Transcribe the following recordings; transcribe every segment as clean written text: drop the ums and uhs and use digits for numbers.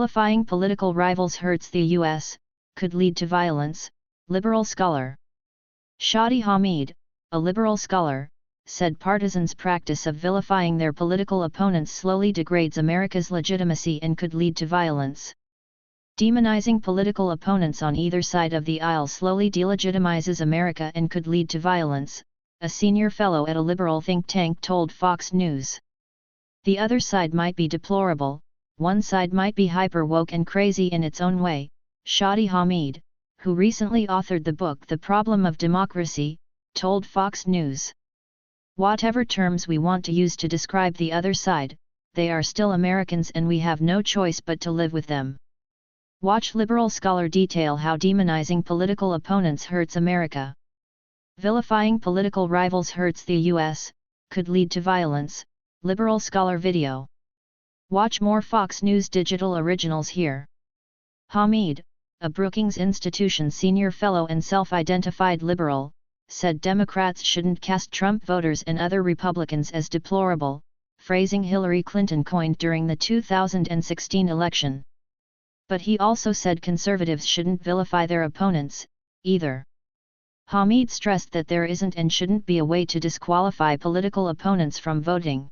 Vilifying political rivals hurts the U.S., could lead to violence, liberal scholar. Shadi Hamid, a liberal scholar, said partisans' practice of vilifying their political opponents slowly degrades America's legitimacy and could lead to violence. Demonizing political opponents on either side of the aisle slowly delegitimizes America and could lead to violence, a senior fellow at a liberal think tank told Fox News. The other side might be deplorable, one side might be hyper-woke and crazy in its own way, Shadi Hamid, who recently authored the book The Problem of Democracy, told Fox News. Whatever terms we want to use to describe the other side, they are still Americans and we have no choice but to live with them. Watch liberal scholar detail how demonizing political opponents hurts America. Vilifying political rivals hurts the U.S., could lead to violence, liberal scholar video. Watch more Fox News Digital Originals here. Hamid, a Brookings Institution senior fellow and self-identified liberal, said Democrats shouldn't cast Trump voters and other Republicans as deplorable, phrasing Hillary Clinton coined during the 2016 election. But he also said conservatives shouldn't vilify their opponents, either. Hamid stressed that there isn't and shouldn't be a way to disqualify political opponents from voting.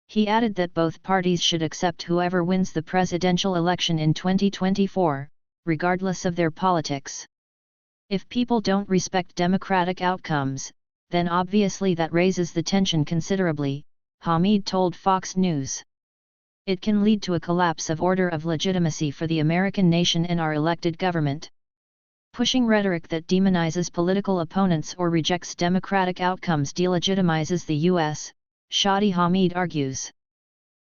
He added that both parties should accept whoever wins the presidential election in 2024, regardless of their politics. If people don't respect democratic outcomes, then obviously that raises the tension considerably, Hamid told Fox News. It can lead to a collapse of order of legitimacy for the American nation and our elected government. Pushing rhetoric that demonizes political opponents or rejects democratic outcomes delegitimizes the U.S., Shadi Hamid argues.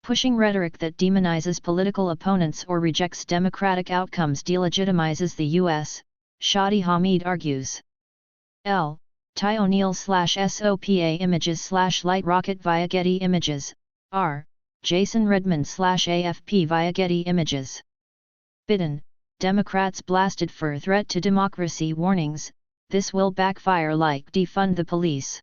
Pushing rhetoric that demonizes political opponents or rejects democratic outcomes delegitimizes the U.S., Shadi Hamid argues. L. Ty O'Neill /SOPA images /Light Rocket via Getty Images, R. Jason Redmond /AFP via Getty Images. Biden, Democrats blasted for threat to democracy warnings, this will backfire like defund the police.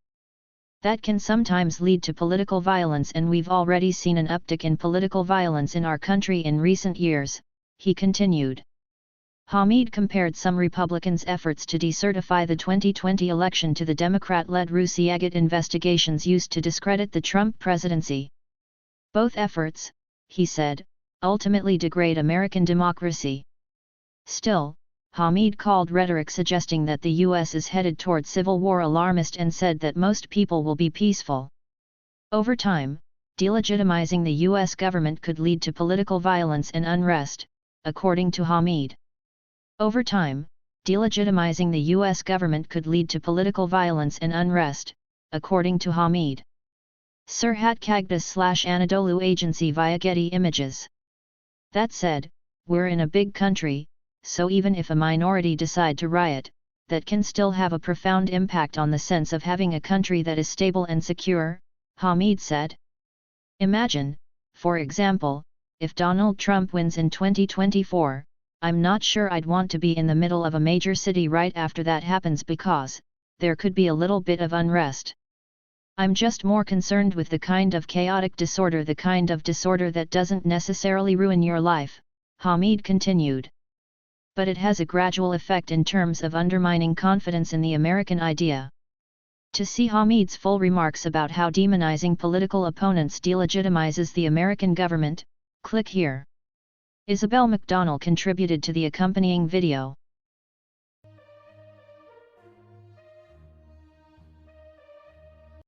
That can sometimes lead to political violence and we've already seen an uptick in political violence in our country in recent years, he continued. Hamid compared some Republicans' efforts to decertify the 2020 election to the Democrat-led Russia Agate investigations used to discredit the Trump presidency. Both efforts, he said, ultimately degrade American democracy. Still, Hamid called rhetoric suggesting that the U.S. is headed toward civil war alarmist and said that most people will be peaceful. Over time, delegitimizing the U.S. government could lead to political violence and unrest, according to Hamid. Over time, delegitimizing the U.S. government could lead to political violence and unrest, according to Hamid. Serhat Kagdas /Anadolu Agency via Getty Images. That said, we're in a big country, so even if a minority decide to riot, that can still have a profound impact on the sense of having a country that is stable and secure, Hamid said. Imagine, for example, if Donald Trump wins in 2024, I'm not sure I'd want to be in the middle of a major city right after that happens because there could be a little bit of unrest. I'm just more concerned with the kind of chaotic disorder, the kind of disorder that doesn't necessarily ruin your life, Hamid continued. But it has a gradual effect in terms of undermining confidence in the American idea. To see Hamid's full remarks about how demonizing political opponents delegitimizes the American government, click here. Isabel McDonnell contributed to the accompanying video.